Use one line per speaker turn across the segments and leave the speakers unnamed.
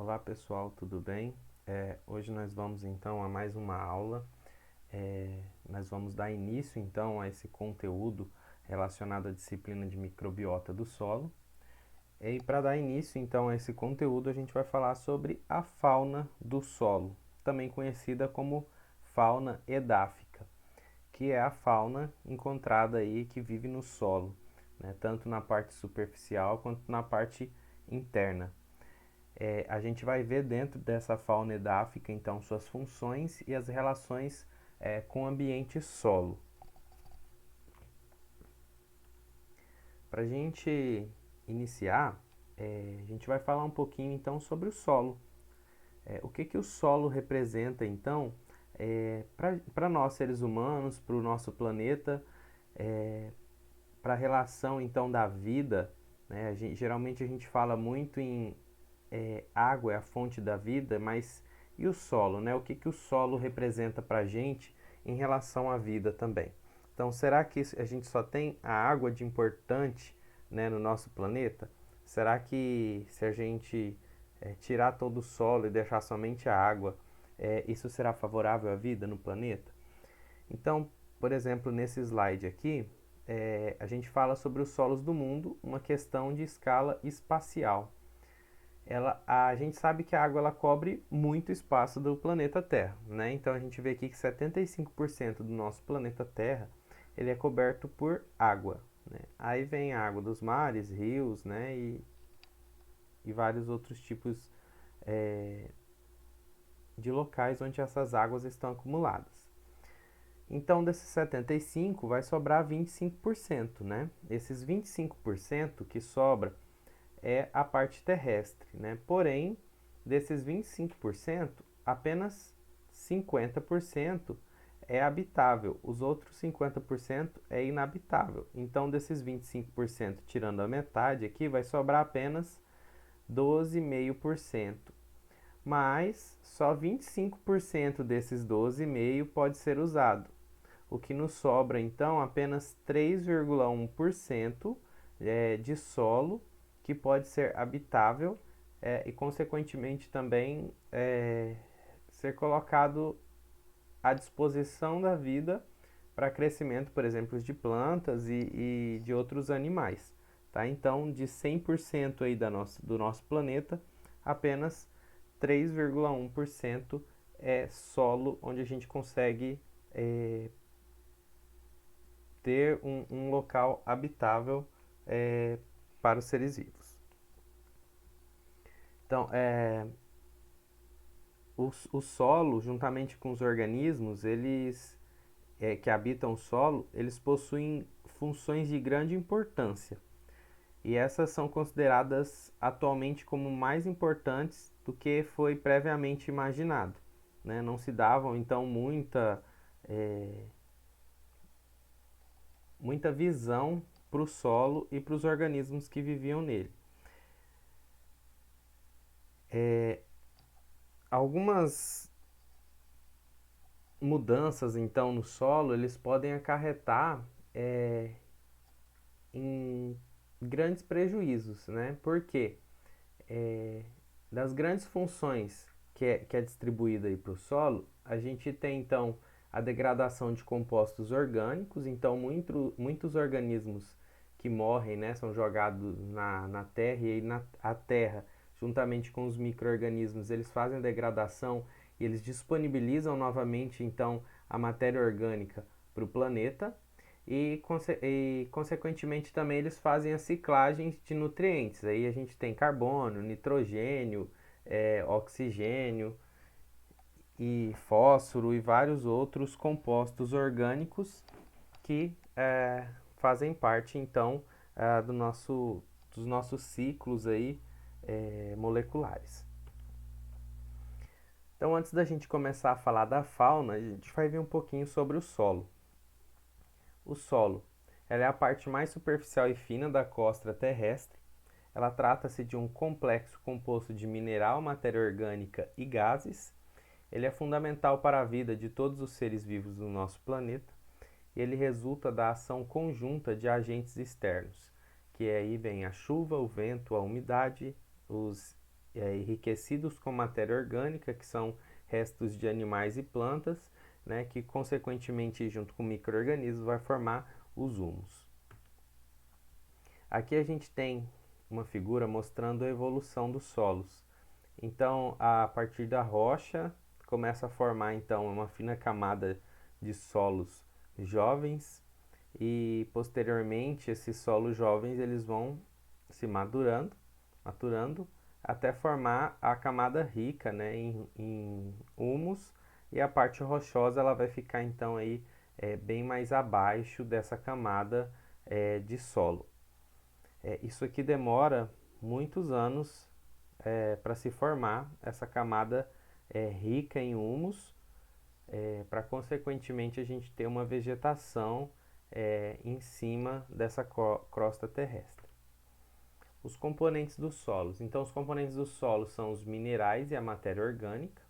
Olá pessoal, tudo bem? Hoje nós vamos então a mais uma aula. Nós vamos dar início então a esse conteúdo relacionado à disciplina de microbiota do solo. E para dar início então a esse conteúdo, a gente vai falar sobre a fauna do solo, também conhecida como fauna edáfica, que é a fauna encontrada aí que vive no solo, né, tanto na parte superficial quanto na parte interna. A gente vai ver dentro dessa fauna edáfica, então, suas funções e as relações com o ambiente solo. Para a gente iniciar, a gente vai falar um pouquinho, então, sobre o solo. O que o solo representa, então, para nós, seres humanos, para o nosso planeta, para a relação, então, da vida, né? Geralmente a gente fala muito em água é a fonte da vida, mas e o solo, né? O que o solo representa para a gente em relação à vida também? Então, será que a gente só tem a água de importante, né, no nosso planeta? Será que se a gente tirar todo o solo e deixar somente a água, isso será favorável à vida no planeta? Então, por exemplo, nesse slide aqui, a gente fala sobre os solos do mundo, uma questão de escala espacial. A gente sabe que a água ela cobre muito espaço do planeta Terra, né? Então a gente vê aqui que 75% do nosso planeta Terra ele é coberto por água, né? Aí vem a água dos mares, rios, né? E vários outros tipos de locais onde essas águas estão acumuladas. Então, desses 75 vai sobrar 25%, né? Esses 25% que sobra é a parte terrestre, né? Porém, desses 25%, apenas 50% é habitável, os outros 50% é inabitável. Então, desses 25%, tirando a metade aqui, vai sobrar apenas 12,5%. Mas só 25% desses 12,5% pode ser usado. O que nos sobra, então, apenas 3,1% de solo que pode ser habitável e, consequentemente, também ser colocado à disposição da vida para crescimento, por exemplo, de plantas e de outros animais. Tá? Então, de 100% aí do nosso planeta, apenas 3,1% é solo onde a gente consegue ter um local habitável para os seres vivos. Então, o solo, juntamente com os organismos, eles que habitam o solo, eles possuem funções de grande importância. E essas são consideradas atualmente como mais importantes do que foi previamente imaginado. Né? Não se davam, então, muita visão para o solo e para os organismos que viviam nele. Algumas mudanças então no solo eles podem acarretar em grandes prejuízos, né? Porque das grandes funções que é distribuída para o solo, a gente tem então a degradação de compostos orgânicos, então muitos organismos que morrem, né, são jogados na terra e aí a terra, juntamente com os micro-organismos, eles fazem a degradação e eles disponibilizam novamente então a matéria orgânica para o planeta e, consequentemente, também eles fazem as ciclagens de nutrientes. Aí a gente tem carbono, nitrogênio, oxigênio e fósforo e vários outros compostos orgânicos que fazem parte, então, dos nossos ciclos aí, moleculares. Então, antes da gente começar a falar da fauna, a gente vai ver um pouquinho sobre o solo. O solo, ela é a parte mais superficial e fina da crosta terrestre. Ela trata-se de um complexo composto de mineral, matéria orgânica e gases. Ele é fundamental para a vida de todos os seres vivos do nosso planeta. Ele resulta da ação conjunta de agentes externos, que aí vem a chuva, o vento, a umidade, os enriquecidos com matéria orgânica, que são restos de animais e plantas, né, que consequentemente, junto com micro-organismos, vai formar os humus. Aqui a gente tem uma figura mostrando a evolução dos solos. Então, a partir da rocha, começa a formar então uma fina camada de solos jovens e posteriormente esses solos jovens eles vão se maturando até formar a camada rica, né, em humus, e a parte rochosa ela vai ficar então aí bem mais abaixo dessa camada de solo. Isso aqui demora muitos anos para se formar essa camada rica em humus, para consequentemente a gente ter uma vegetação em cima dessa crosta terrestre. Os componentes dos solos. Então, os componentes dos solos são os minerais e a matéria orgânica.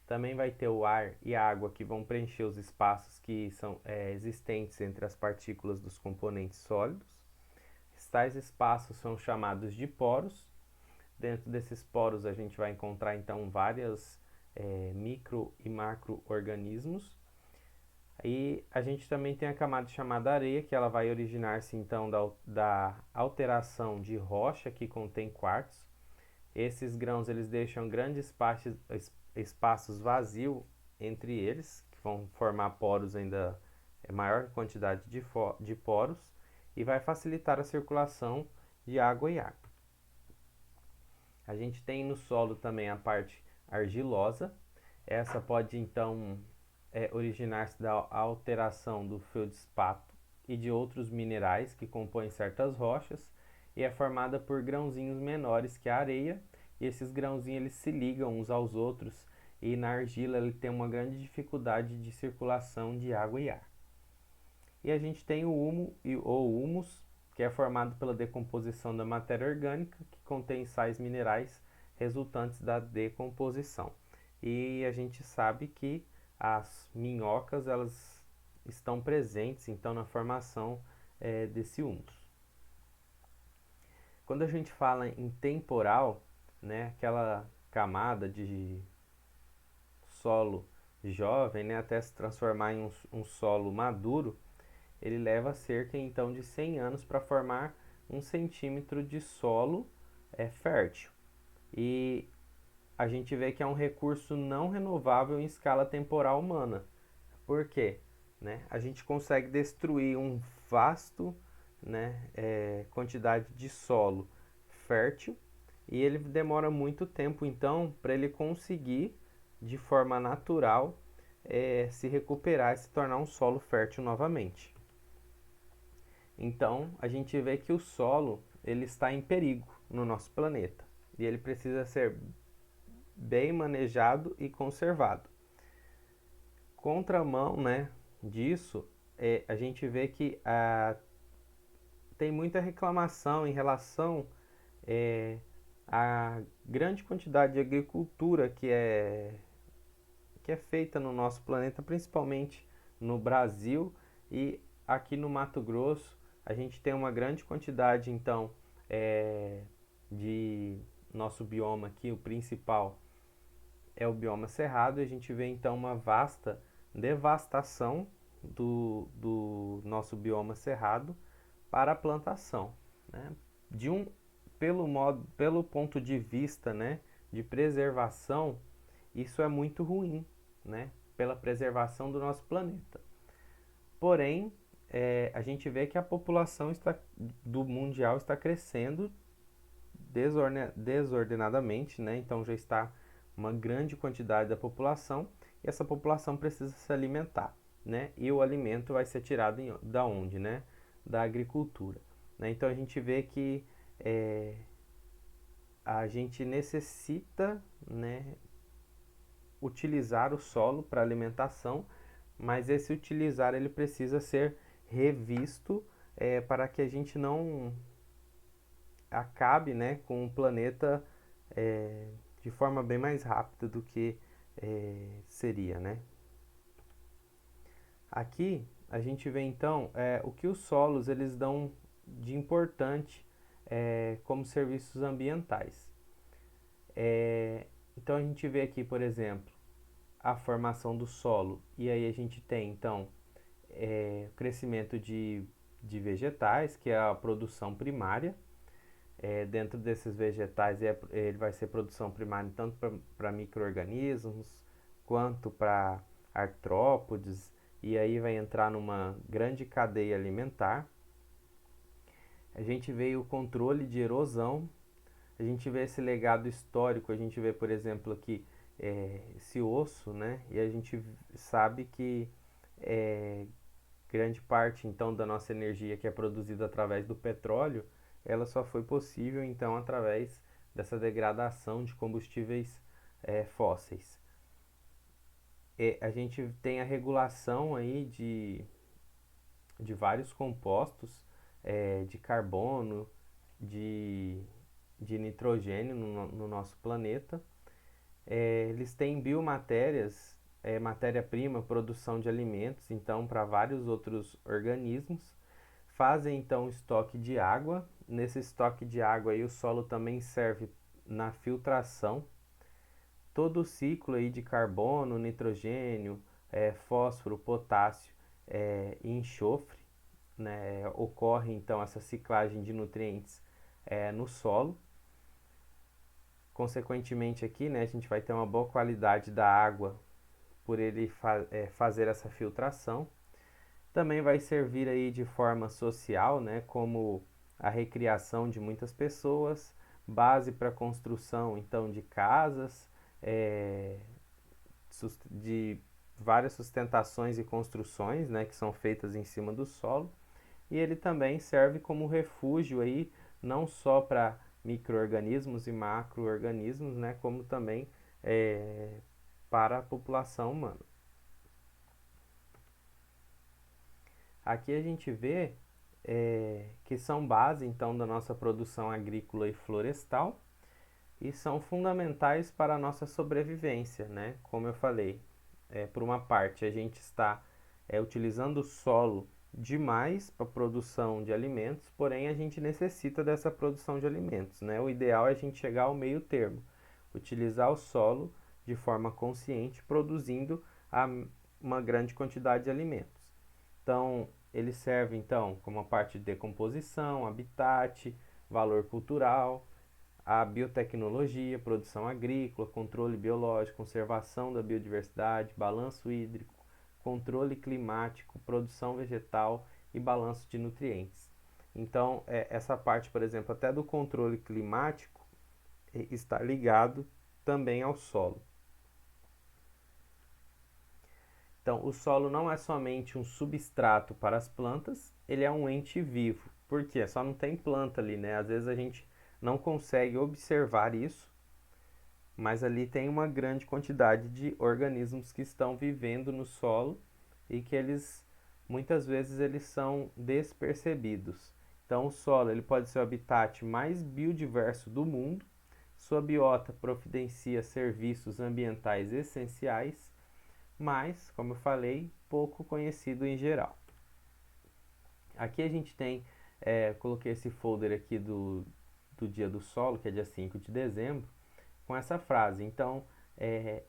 Também vai ter o ar e a água que vão preencher os espaços que são existentes entre as partículas dos componentes sólidos. Tais espaços são chamados de poros. Dentro desses poros a gente vai encontrar então várias micro e macro-organismos. E a gente também tem a camada chamada areia, que ela vai originar-se então da alteração de rocha que contém quartzo. Esses grãos eles deixam grandes espaços vazios entre eles, que vão formar poros ainda maior quantidade de poros, e vai facilitar a circulação de água e ar. A gente tem no solo também a parte argilosa. Essa pode então originar-se da alteração do feldspato e de outros minerais que compõem certas rochas, e é formada por grãozinhos menores que a areia, e esses grãozinhos eles se ligam uns aos outros, e na argila ele tem uma grande dificuldade de circulação de água e ar. E a gente tem o humo ou humus, que é formado pela decomposição da matéria orgânica, que contém sais minerais resultantes da decomposição. E a gente sabe que as minhocas elas estão presentes então na formação desse humus. Quando a gente fala em temporal, né, aquela camada de solo jovem, né, até se transformar em um solo maduro, ele leva cerca então de 100 anos para formar 1 centímetro de solo fértil. E a gente vê que é um recurso não renovável em escala temporal humana. Por quê? Né? A gente consegue destruir um vasto quantidade de solo fértil, e ele demora muito tempo então para ele conseguir de forma natural se recuperar e se tornar um solo fértil novamente. Então a gente vê que o solo ele está em perigo no nosso planeta e ele precisa ser bem manejado e conservado. Contramão, disso, a gente vê que tem muita reclamação em relação à grande quantidade de agricultura que é feita no nosso planeta, principalmente no Brasil e aqui no Mato Grosso. A gente tem uma grande quantidade, então, de nosso bioma aqui, o principal é o bioma cerrado, e a gente vê então uma vasta devastação do nosso bioma cerrado para a plantação, né? Pelo ponto de vista, de preservação, isso é muito ruim, pela preservação do nosso planeta. Porém, a gente vê que a população do mundial está crescendo desordenadamente, então já está uma grande quantidade da população, e essa população precisa se alimentar, e o alimento vai ser tirado da onde? Da agricultura. Então a gente vê que a gente necessita utilizar o solo para alimentação, mas esse utilizar ele precisa ser revisto para que a gente não acabe com o planeta de forma bem mais rápida do que seria, Aqui a gente vê então o que os solos eles dão de importante como serviços ambientais. Então a gente vê aqui, por exemplo, a formação do solo, e aí a gente tem então o crescimento de vegetais, que é a produção primária. Dentro desses vegetais ele vai ser produção primária tanto para micro-organismos quanto para artrópodes, e aí vai entrar numa grande cadeia alimentar. A gente vê o controle de erosão, a gente vê esse legado histórico, a gente vê, por exemplo, aqui esse osso, né? E a gente sabe que é, grande parte então da nossa energia que é produzida através do petróleo, ela só foi possível então através dessa degradação de combustíveis fósseis. A gente tem a regulação aí de vários compostos de carbono, de, de nitrogênio no nosso planeta. Eles têm biomatérias, matéria-prima, produção de alimentos, então, para vários outros organismos. Fazem, então, estoque de água. Nesse estoque de água, aí, o solo também serve na filtração. Todo o ciclo aí de carbono, nitrogênio, fósforo, potássio e enxofre, né, ocorre, então, essa ciclagem de nutrientes no solo. Consequentemente aqui, né, a gente vai ter uma boa qualidade da água por ele fazer essa filtração. Também vai servir aí de forma social, né, como a recriação de muitas pessoas, base para construção então de casas, é, de várias sustentações e construções, né, que são feitas em cima do solo. E ele também serve como refúgio aí, não só para micro-organismos e macro-organismos, né, como também para a população humana. Aqui a gente vê que são base então da nossa produção agrícola e florestal e são fundamentais para a nossa sobrevivência, né? Como eu falei, por uma parte a gente está utilizando o solo demais para a produção de alimentos, porém a gente necessita dessa produção de alimentos, né? O ideal é a gente chegar ao meio termo, utilizar o solo de forma consciente, produzindo uma grande quantidade de alimentos. Então, ele serve então como a parte de decomposição, habitat, valor cultural, a biotecnologia, produção agrícola, controle biológico, conservação da biodiversidade, balanço hídrico, controle climático, produção vegetal e balanço de nutrientes. Então, essa parte, por exemplo, até do controle climático está ligado também ao solo. Então, o solo não é somente um substrato para as plantas, ele é um ente vivo. Por quê? Só não tem planta ali, né? Às vezes a gente não consegue observar isso, mas ali tem uma grande quantidade de organismos que estão vivendo no solo e que eles muitas vezes eles são despercebidos. Então, o solo ele pode ser o habitat mais biodiverso do mundo. Sua biota providencia serviços ambientais essenciais, mas, como eu falei, pouco conhecido em geral. Aqui a gente tem, coloquei esse folder aqui do Dia do Solo, que é dia 5 de dezembro, com essa frase. Então,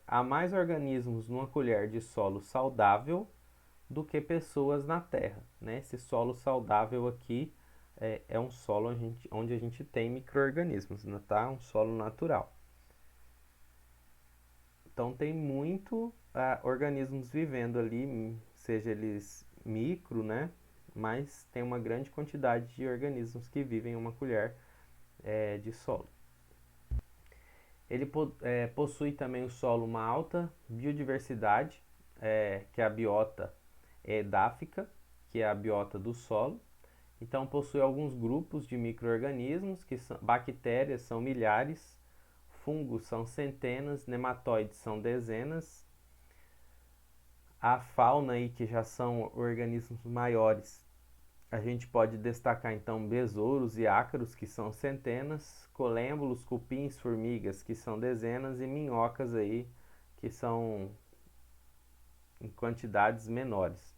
há mais organismos numa colher de solo saudável do que pessoas na Terra, né? Esse solo saudável aqui é um solo onde a gente tem micro-organismos, né, tá? Um solo natural. Então tem muito organismos vivendo ali, seja eles micro, né? Mas tem uma grande quantidade de organismos que vivem em uma colher de solo. Ele possui também o solo uma alta biodiversidade, que é a biota edáfica, que é a biota do solo. Então possui alguns grupos de micro-organismos, que são bactérias, são milhares, fungos são centenas, nematóides são dezenas. A fauna aí, que já são organismos maiores, a gente pode destacar então besouros e ácaros, que são centenas, colêmbolos, cupins, formigas, que são dezenas, e minhocas aí, que são em quantidades menores.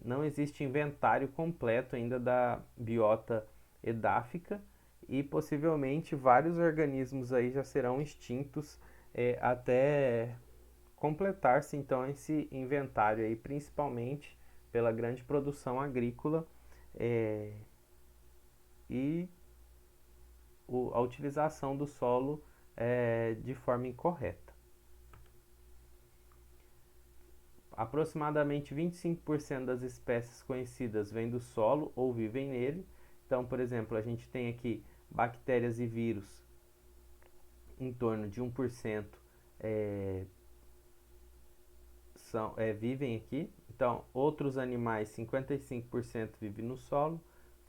Não existe inventário completo ainda da biota edáfica, e possivelmente vários organismos aí já serão extintos até completar-se então esse inventário aí, principalmente pela grande produção agrícola e a utilização do solo de forma incorreta. Aproximadamente 25% das espécies conhecidas vêm do solo ou vivem nele. Então, por exemplo, a gente tem aqui bactérias e vírus em torno de 1% vivem aqui. Então, outros animais, 55% vivem no solo,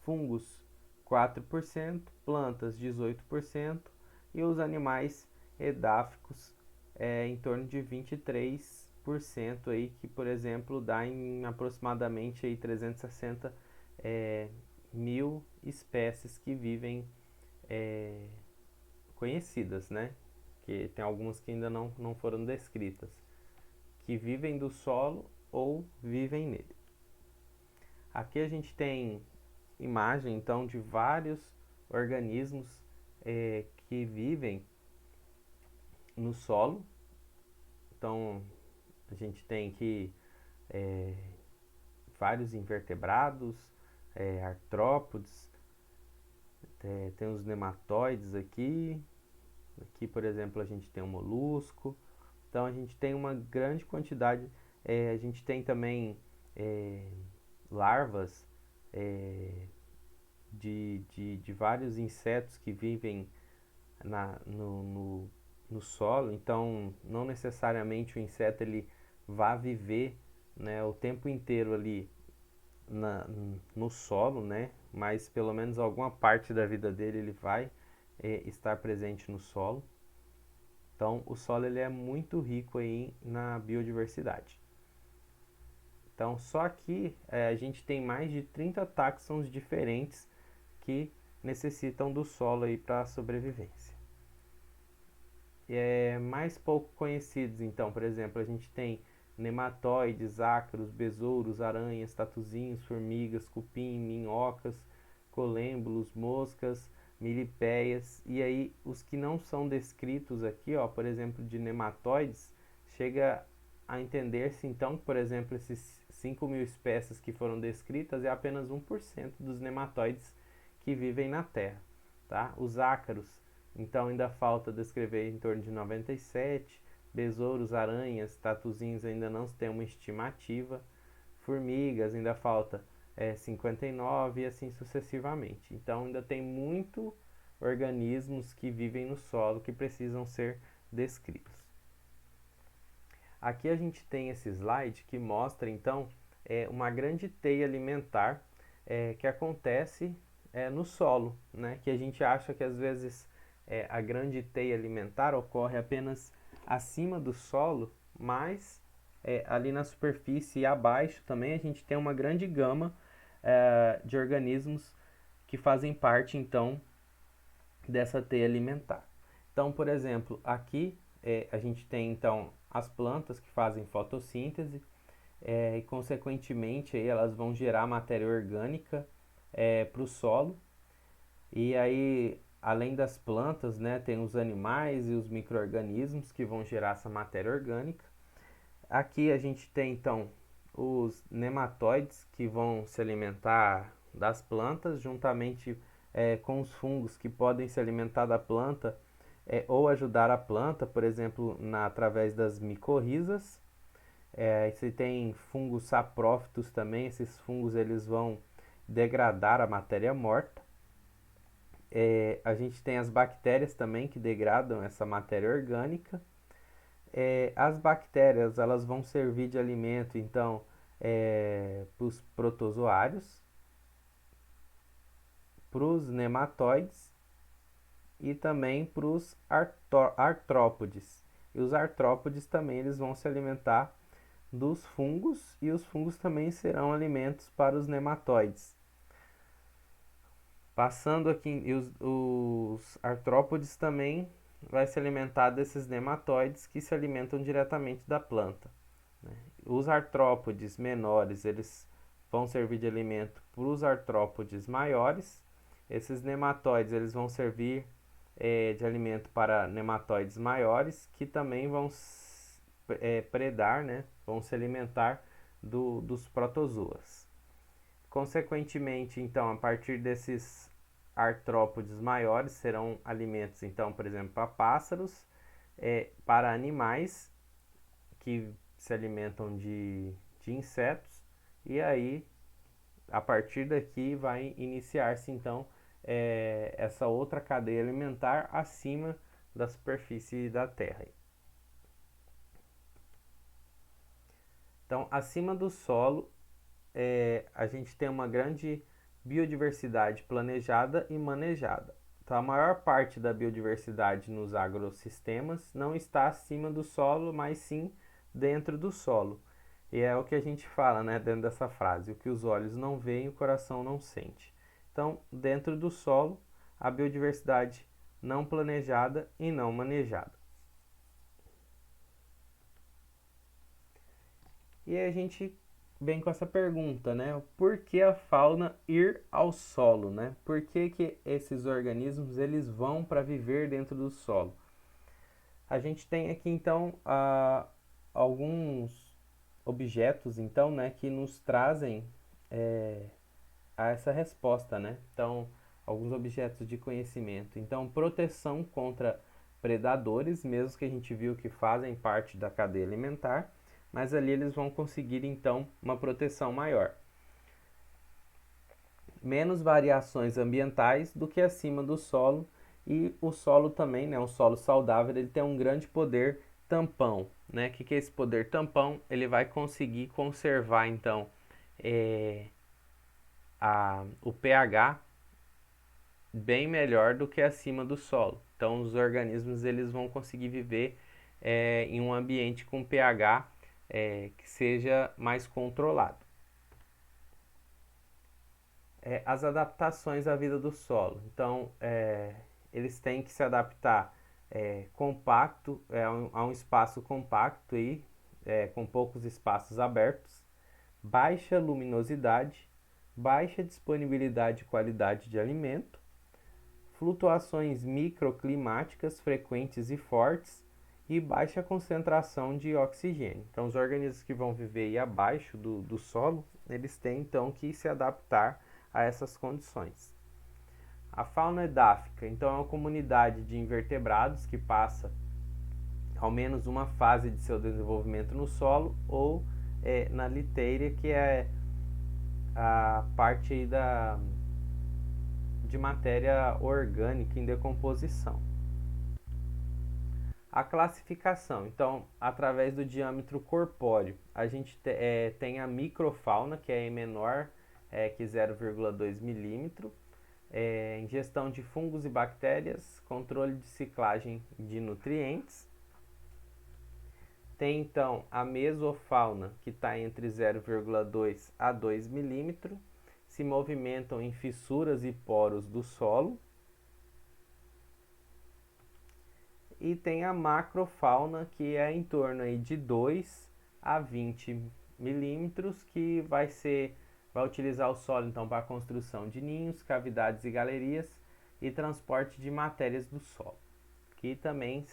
fungos 4%, plantas 18% e os animais edáficos em torno de 23% aí, que por exemplo dá em aproximadamente aí 360 mil espécies que vivem conhecidas, né? Que tem algumas que ainda não foram descritas, que vivem do solo ou vivem nele. Aqui a gente tem imagem então de vários organismos que vivem no solo. Então a gente tem aqui vários invertebrados, artrópodes, tem os nematóides aqui. Aqui, por exemplo, a gente tem um molusco. Então a gente tem uma grande quantidade. A gente tem também larvas de vários insetos que vivem no solo. Então não necessariamente o inseto ele vai viver, né, o tempo inteiro ali no solo, né, mas pelo menos alguma parte da vida dele ele vai estar presente no solo. Então o solo ele é muito rico aí na biodiversidade. Então só aqui a gente tem mais de 30 taxons diferentes que necessitam do solo aí para a sobrevivência. Mais pouco conhecidos, então, por exemplo, a gente tem nematóides, ácaros, besouros, aranhas, tatuzinhos, formigas, cupim, minhocas, colêmbulos, moscas, milipéias. E aí os que não são descritos aqui, ó, por exemplo, de nematóides, chega a entender-se então, por exemplo, esses 5.000 espécies que foram descritas é apenas 1% dos nematóides que vivem na Terra, tá? Os ácaros, então ainda falta descrever em torno de 97, besouros, aranhas, tatuzinhos ainda não se tem uma estimativa, formigas ainda falta 59 e assim sucessivamente. Então ainda tem muito organismos que vivem no solo que precisam ser descritos. Aqui a gente tem esse slide que mostra então uma grande teia alimentar que acontece no solo, né? Que a gente acha que às vezes a grande teia alimentar ocorre apenas acima do solo, mas ali na superfície e abaixo também a gente tem uma grande gama de organismos que fazem parte então dessa teia alimentar. Então, por exemplo, aqui a gente tem então as plantas que fazem fotossíntese e consequentemente aí, elas vão gerar matéria orgânica para o solo. E aí, além das plantas, né, tem os animais e os micro-organismos que vão gerar essa matéria orgânica. Aqui a gente tem então os nematóides que vão se alimentar das plantas, juntamente com os fungos que podem se alimentar da planta ou ajudar a planta, por exemplo, através das micorrizas. Você tem fungos saprófitos também, esses fungos eles vão degradar a matéria morta. A gente tem as bactérias também que degradam essa matéria orgânica. As bactérias elas vão servir de alimento então para os protozoários, para os nematóides e também para os artrópodes. E os artrópodes também eles vão se alimentar dos fungos e os fungos também serão alimentos para os nematóides. Passando aqui, os artrópodes também vai se alimentar desses nematóides que se alimentam diretamente da planta, né? Os artrópodes menores eles vão servir de alimento para os artrópodes maiores Esses nematóides eles vão servir de alimento para nematóides maiores que também vão predar, né? Vão se alimentar dos protozoas. Consequentemente, então, a partir desses artrópodes maiores serão alimentos, então, por exemplo, para pássaros, para animais que se alimentam de insetos, e aí a partir daqui vai iniciar-se então essa outra cadeia alimentar acima da superfície da Terra. Então, acima do solo, a gente tem uma grande biodiversidade planejada e manejada. Então, a maior parte da biodiversidade nos agrossistemas não está acima do solo, mas sim dentro do solo. E é o que a gente fala, né, dentro dessa frase: o que os olhos não veem, o coração não sente. Então, dentro do solo, a biodiversidade não planejada e não manejada. E aí a gente vem com essa pergunta, né? Por que a fauna ir ao solo, né? Por que esses organismos eles vão para viver dentro do solo? A gente tem aqui então alguns objetos então, né, que nos trazem a essa resposta, né? Então, alguns objetos de conhecimento. Então, proteção contra predadores, mesmo que a gente viu que fazem parte da cadeia alimentar, mas ali eles vão conseguir então uma proteção maior. Menos variações ambientais do que acima do solo, e o solo também, né, um solo saudável, ele tem um grande poder tampão, né? O que é esse poder tampão? Ele vai conseguir conservar então o pH bem melhor do que acima do solo. Então, os organismos eles vão conseguir viver em um ambiente com pH que seja mais controlado. As adaptações à vida do solo. Então, eles têm que se adaptar compacto, a um espaço compacto aí, com poucos espaços abertos, baixa luminosidade, baixa disponibilidade e qualidade de alimento, flutuações microclimáticas frequentes e fortes e baixa concentração de oxigênio. Então, os organismos que vão viver aí abaixo do solo, eles têm então que se adaptar a essas condições. A fauna edáfica, então, é uma comunidade de invertebrados que passa ao menos uma fase de seu desenvolvimento no solo ou na liteira, que é a parte aí de matéria orgânica em decomposição. A classificação, então, através do diâmetro corpóreo, a gente tem a microfauna, que é menor que 0,2 milímetro, ingestão de fungos e bactérias, controle de ciclagem de nutrientes. Tem então a mesofauna, que está entre 0,2 a 2 milímetros, se movimentam em fissuras e poros do solo. E tem a macrofauna, que é em torno aí de 2 a 20 milímetros, que vai utilizar o solo então para a construção de ninhos, cavidades e galerias e transporte de matérias do solo, que também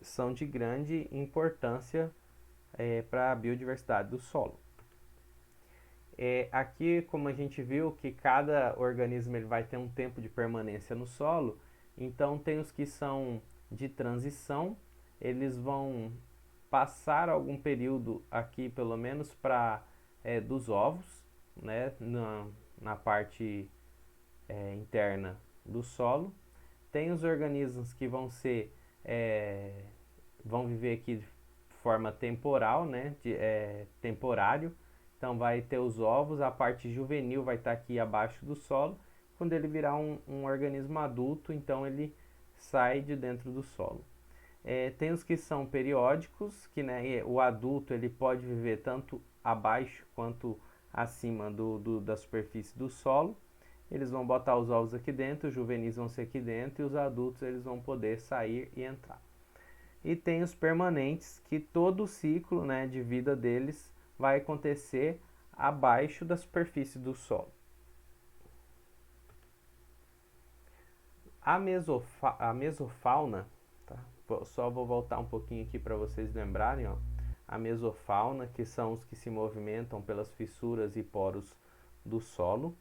são de grande importância para a biodiversidade do solo. Aqui, como a gente viu que cada organismo ele vai ter um tempo de permanência no solo, então tem os que são de transição, eles vão passar algum período aqui, pelo menos para dos ovos, né, na parte interna do solo. Tem os organismos que vão viver aqui de forma temporal, né, temporário. Então vai ter os ovos, a parte juvenil vai estar aqui abaixo do solo. Quando ele virar um organismo adulto, então ele sai de dentro do solo. Tem os que são periódicos, que né, o adulto ele pode viver tanto abaixo quanto acima da superfície do solo. Eles vão botar os ovos aqui dentro, os juvenis vão ser aqui dentro e os adultos eles vão poder sair e entrar. E tem os permanentes, que todo o ciclo, né, de vida deles vai acontecer abaixo da superfície do solo. A mesofauna, tá? Só vou voltar um pouquinho aqui para vocês lembrarem, ó. A mesofauna, que são os que se movimentam pelas fissuras e poros do solo.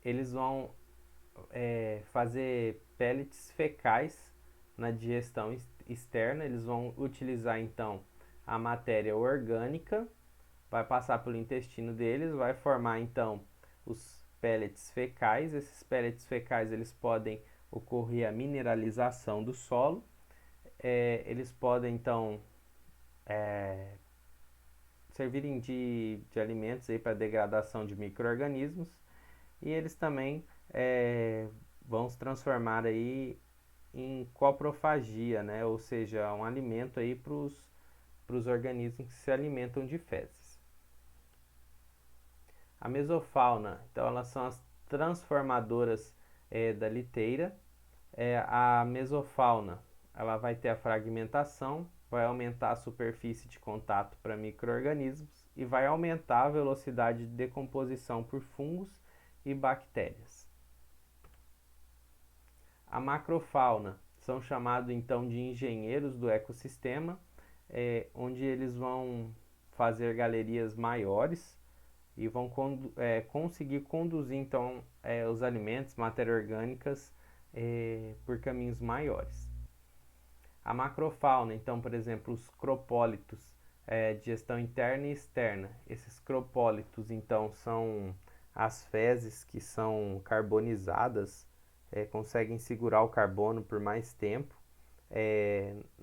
Eles vão fazer pellets fecais na digestão externa. Eles vão utilizar então a matéria orgânica, vai passar pelo intestino deles, vai formar então os pellets fecais. Esses pellets fecais eles podem ocorrer a mineralização do solo. Eles podem então servirem de alimentos para degradação de micro-organismos, e eles também vão se transformar aí em coprofagia, né? Ou seja, um alimento aí para os organismos que se alimentam de fezes. A mesofauna, então elas são as transformadoras da liteira. A mesofauna, ela vai ter a fragmentação, vai aumentar a superfície de contato para micro-organismos e vai aumentar a velocidade de decomposição por fungos e bactérias. A macrofauna são chamados então de engenheiros do ecossistema, onde eles vão fazer galerias maiores e vão conseguir conduzir então os alimentos, matérias orgânicas por caminhos maiores. A macrofauna, então, por exemplo, os cropólitos, digestão interna e externa. Esses cropólitos, então, são as fezes que são carbonizadas, conseguem segurar o carbono por mais tempo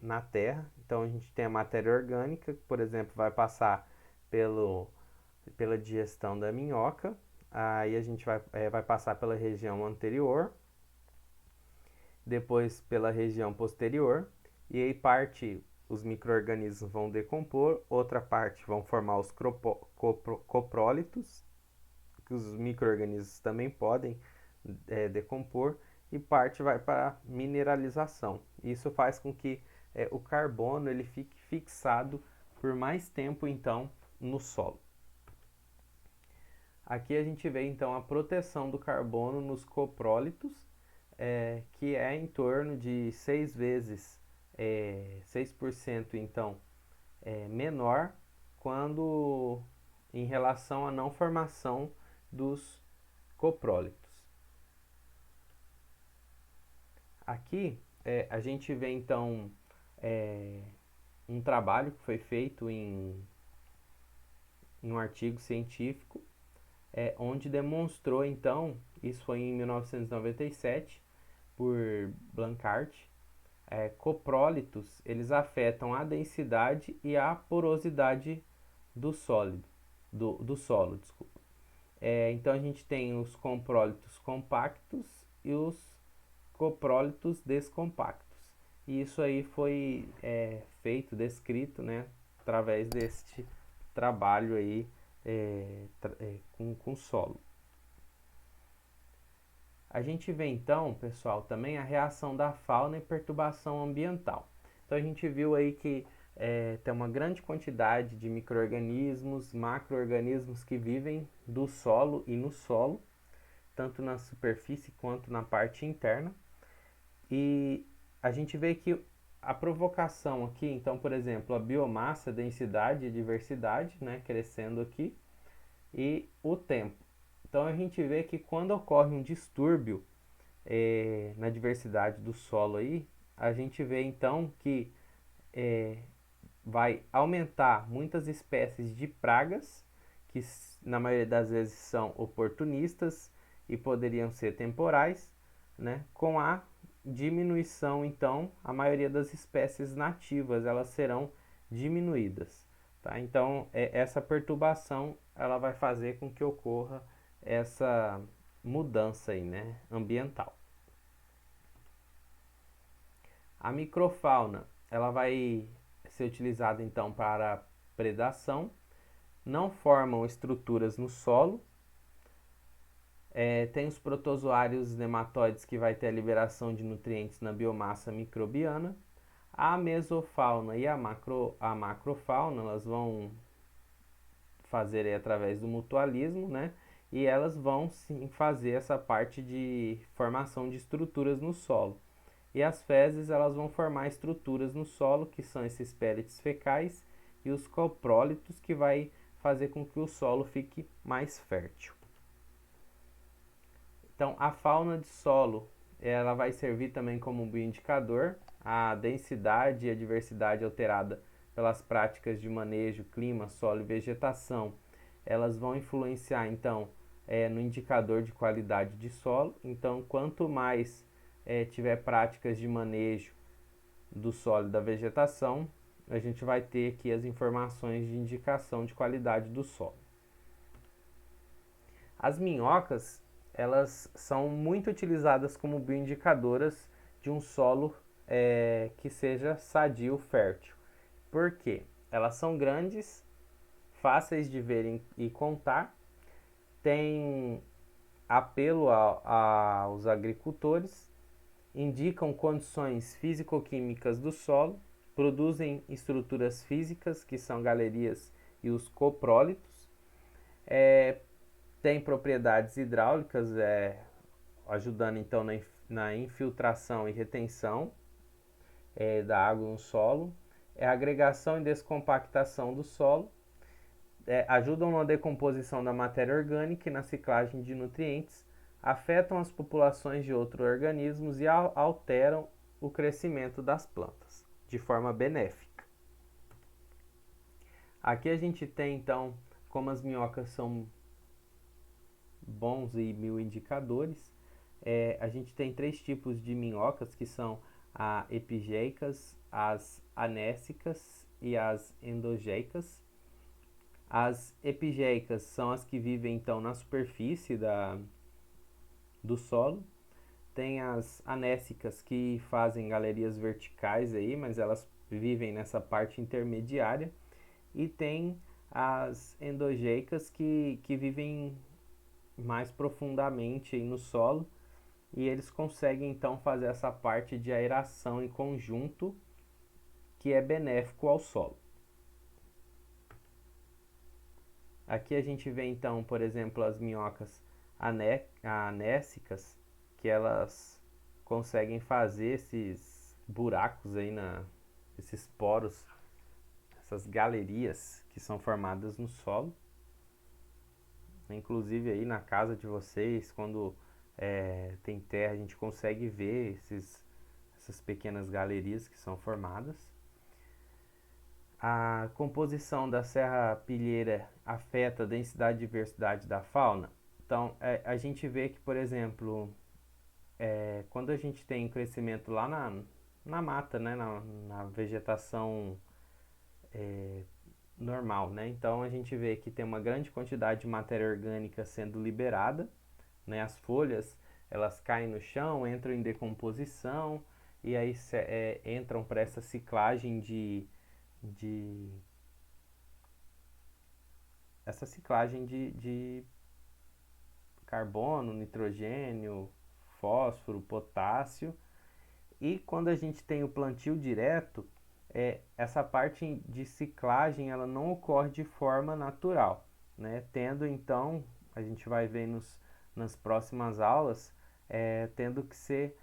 na terra. Então, a gente tem a matéria orgânica, que, por exemplo, vai passar pela digestão da minhoca. Aí a gente vai passar pela região anterior, depois pela região posterior, e aí os micro-organismos vão decompor, outra parte vão formar os coprólitos, que os micro-organismos também podem decompor, e parte vai para a mineralização. Isso faz com que o carbono ele fique fixado por mais tempo então no solo. Aqui a gente vê então a proteção do carbono nos coprólitos, que é em torno de 6 vezes, 6% então menor quando em relação à não formação dos coprólitos. Aqui a gente vê então um trabalho que foi feito em um artigo científico, onde demonstrou então, isso foi em 1997, por Blanchard, coprólitos eles afetam a densidade e a porosidade do sólido, do solo, desculpa. Então a gente tem os coprólitos compactos e os coprólitos descompactos. E isso aí foi feito, descrito, né, através deste trabalho aí com solo. A gente vê então, pessoal, também a reação da fauna e perturbação ambiental. Então a gente viu aí que tem uma grande quantidade de micro-organismos, macro-organismos que vivem do solo e no solo, tanto na superfície quanto na parte interna. E a gente vê que a provocação aqui, então, por exemplo, a biomassa, a densidade e diversidade, né, crescendo aqui, e o tempo. Então a gente vê que quando ocorre um distúrbio na diversidade do solo aí, a gente vê então que vai aumentar muitas espécies de pragas, que na maioria das vezes são oportunistas e poderiam ser temporais, né? Com a diminuição, então, a maioria das espécies nativas elas serão diminuídas. Tá? Então, essa perturbação ela vai fazer com que ocorra essa mudança aí, né, ambiental. A microfauna ela vai ser utilizada então para predação, não formam estruturas no solo. Tem os protozoários nematóides que vai ter a liberação de nutrientes na biomassa microbiana. A mesofauna e a macrofauna elas vão fazer através do mutualismo, né? e elas vão sim fazer essa parte de formação de estruturas no solo. E as fezes elas vão formar estruturas no solo, que são esses pellets fecais, e os coprólitos, que vai fazer com que o solo fique mais fértil. Então, a fauna de solo ela vai servir também como um bioindicador. A densidade e a diversidade alterada pelas práticas de manejo, clima, solo e vegetação, elas vão influenciar então no indicador de qualidade de solo. Então, quanto mais tiver práticas de manejo do solo e da vegetação, a gente vai ter aqui as informações de indicação de qualidade do solo. As minhocas, elas são muito utilizadas como bioindicadoras de um solo que seja sadio, fértil. Por quê? Elas são grandes, fáceis de ver e contar, têm apelo aos agricultores, indicam condições físico-químicas do solo, produzem estruturas físicas, que são galerias e os coprólitos, tem propriedades hidráulicas, ajudando então na infiltração e retenção da água no solo, agregação e descompactação do solo, ajudam na decomposição da matéria orgânica e na ciclagem de nutrientes, afetam as populações de outros organismos e alteram o crescimento das plantas de forma benéfica. Aqui a gente tem então como as minhocas são bons e bioindicadores. A gente tem três tipos de minhocas, que são as epigeicas, as anécicas e as endogeicas. As epigeicas são as que vivem então na superfície do solo. Tem as anécicas, que fazem galerias verticais aí, mas elas vivem nessa parte intermediária. E tem as endogeicas que vivem mais profundamente aí no solo, e eles conseguem então fazer essa parte de aeração em conjunto, que é benéfico ao solo. Aqui a gente vê então, por exemplo, as minhocas anécicas, que elas conseguem fazer esses buracos aí, esses poros, essas galerias que são formadas no solo. Inclusive aí na casa de vocês, quando tem terra, a gente consegue ver essas pequenas galerias que são formadas. A composição da serrapilheira afeta a densidade e diversidade da fauna. Então, a gente vê que, por exemplo, quando a gente tem crescimento lá na mata, né, na vegetação normal, né? Então a gente vê que tem uma grande quantidade de matéria orgânica sendo liberada, né? As folhas elas caem no chão, entram em decomposição e aí entram para essa ciclagem de carbono, nitrogênio, fósforo, potássio. E quando a gente tem o plantio direto, essa parte de ciclagem ela não ocorre de forma natural, né? Tendo então, a gente vai ver nas próximas aulas, tendo que ser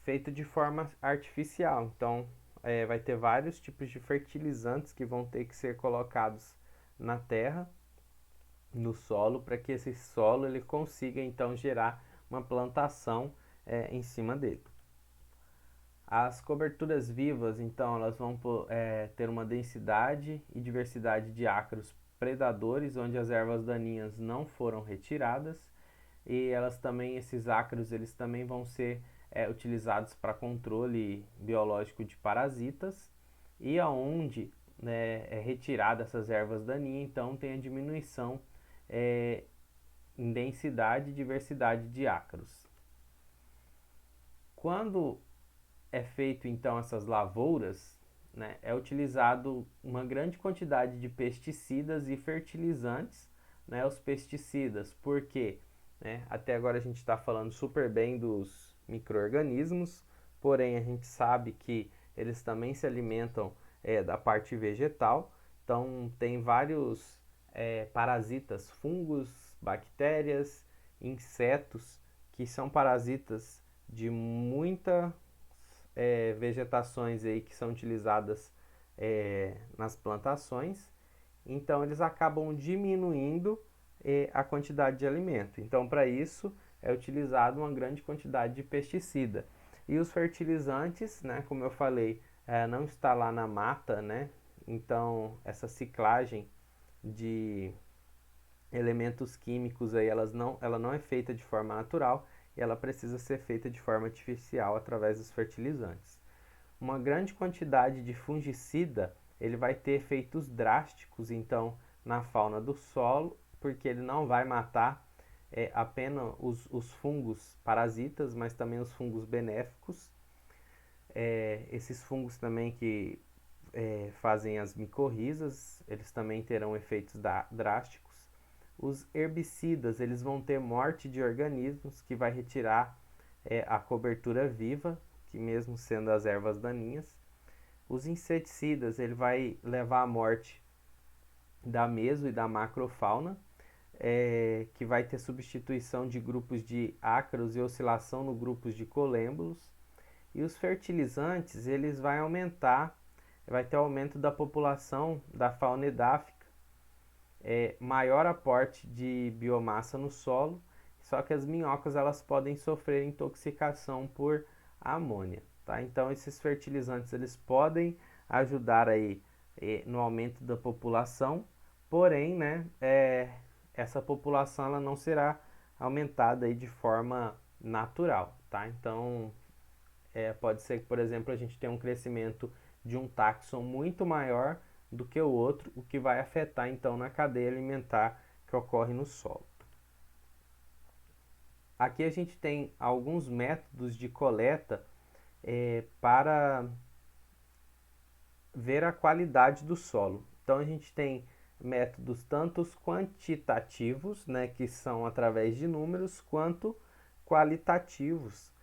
feito de forma artificial. Então, vai ter vários tipos de fertilizantes que vão ter que ser colocados na terra, no solo, para que esse solo ele consiga então gerar uma plantação em cima dele. As coberturas vivas, então, elas vão ter uma densidade e diversidade de ácaros predadores, onde as ervas daninhas não foram retiradas, e esses ácaros, eles também vão ser utilizados para controle biológico de parasitas, e aonde é retirada essas ervas daninhas, então tem a diminuição em densidade e diversidade de ácaros. Quando é feito então essas lavouras, né, é utilizado uma grande quantidade de pesticidas e fertilizantes, né, os pesticidas, porque até agora a gente está falando super bem dos micro-organismos, porém a gente sabe que eles também se alimentam da parte vegetal, então tem vários parasitas, fungos, bactérias, insetos, que são parasitas de muitas vegetações aí que são utilizadas nas plantações. Então eles acabam diminuindo a quantidade de alimento. Então para isso é utilizado uma grande quantidade de pesticida. E os fertilizantes, né, como eu falei, não está lá na mata, né? Então essa ciclagem de elementos químicos aí, ela não é feita de forma natural e ela precisa ser feita de forma artificial através dos fertilizantes. Uma grande quantidade de fungicida, ele vai ter efeitos drásticos então na fauna do solo, porque ele não vai matar apenas os fungos parasitas, mas também os fungos benéficos. Esses fungos também que fazem as micorrizas, eles também terão efeitos drásticos. Os herbicidas, eles vão ter morte de organismos, que vai retirar a cobertura viva, que mesmo sendo as ervas daninhas. Os inseticidas, ele vai levar à morte da meso e da macrofauna, que vai ter substituição de grupos de ácaros e oscilação no grupos de colêmbulos. E os fertilizantes, eles vai aumentar, vai ter aumento da população da fauna edáfica, maior aporte de biomassa no solo, só que as minhocas elas podem sofrer intoxicação por amônia, tá? Então esses fertilizantes eles podem ajudar aí no aumento da população, porém, né, essa população ela não será aumentada aí de forma natural, tá? Então pode ser que, por exemplo, a gente tenha um crescimento de um táxon muito maior do que o outro, o que vai afetar então na cadeia alimentar que ocorre no solo. Aqui a gente tem alguns métodos de coleta para ver a qualidade do solo. Então a gente tem métodos tanto quantitativos, né, que são através de números, quanto qualitativos,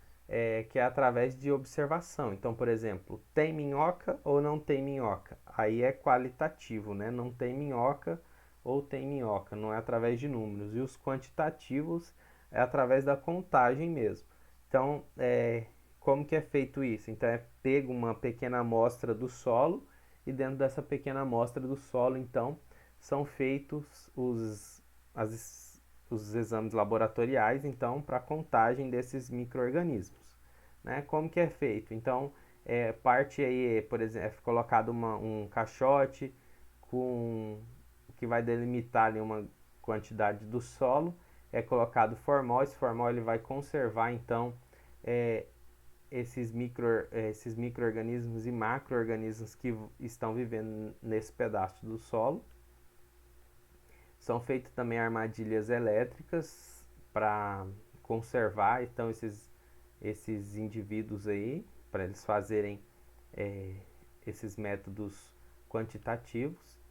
que é através de observação. Então, por exemplo, tem minhoca ou não tem minhoca? Aí é qualitativo, né? Não tem minhoca ou tem minhoca, não é através de números. E os quantitativos é através da contagem mesmo. Então, como que é feito isso? Então, é pego uma pequena amostra do solo e dentro dessa pequena amostra do solo, então, são feitos os exames laboratoriais, então, para contagem desses micro-organismos, né? Como que é feito? Então, parte aí, por exemplo, é colocado um caixote com que vai delimitar ali uma quantidade do solo, é colocado formol, esse formol ele vai conservar, então, esses micro-organismos e macro-organismos que estão vivendo nesse pedaço do solo. São feitas também armadilhas elétricas para conservar então esses indivíduos aí, para eles fazerem esses métodos quantitativos.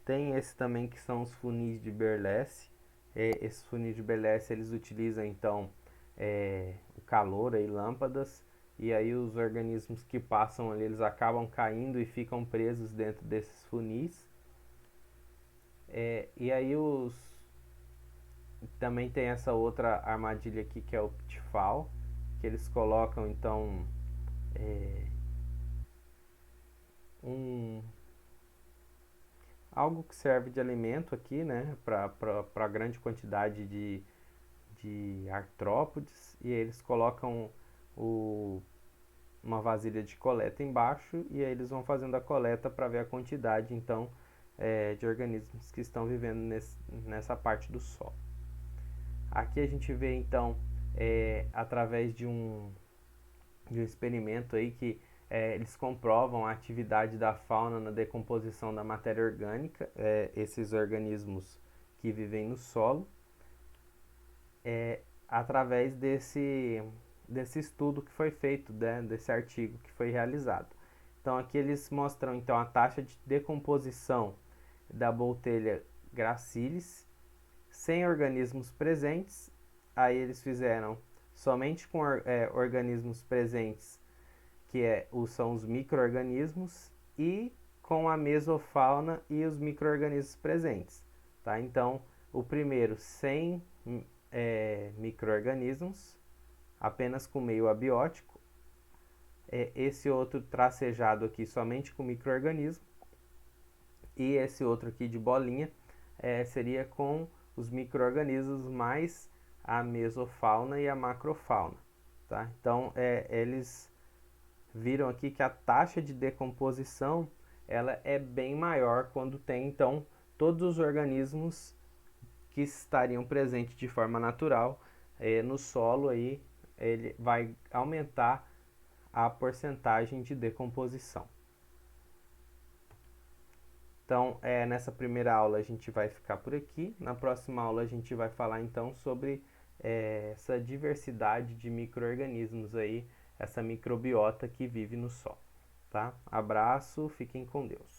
Tem esse também que são os funis de Berlesse. Esses funis de Berlesse eles utilizam então o calor e lâmpadas, e aí os organismos que passam ali eles acabam caindo e ficam presos dentro desses funis. E aí também tem essa outra armadilha aqui que é o pitfall, que eles colocam então algo que serve de alimento aqui, né, para grande quantidade de artrópodes, e eles colocam uma vasilha de coleta embaixo, e aí eles vão fazendo a coleta para ver a quantidade então de organismos que estão vivendo nessa parte do solo. Aqui a gente vê então através de um experimento aí que eles comprovam a atividade da fauna na decomposição da matéria orgânica, esses organismos que vivem no solo, através desse estudo que foi feito, né, desse artigo que foi realizado. Então aqui eles mostram então a taxa de decomposição da Boutelia gracilis sem organismos presentes. Aí eles fizeram somente com organismos presentes, que são os micro-organismos, e com a mesofauna e os micro-organismos presentes, tá? Então O primeiro sem micro-organismos, apenas com meio abiótico. Esse outro tracejado aqui somente com micro-organismo. E esse outro aqui de bolinha seria com os micro-organismos mais a mesofauna e a macrofauna. Tá? Então, eles viram aqui que a taxa de decomposição ela é bem maior quando tem, então, todos os organismos que estariam presentes de forma natural no solo, aí, ele vai aumentar a porcentagem de decomposição. Então, nessa primeira aula a gente vai ficar por aqui. Na próxima aula a gente vai falar então sobre essa diversidade de micro-organismos aí, essa microbiota que vive no solo. Tá? Abraço, fiquem com Deus.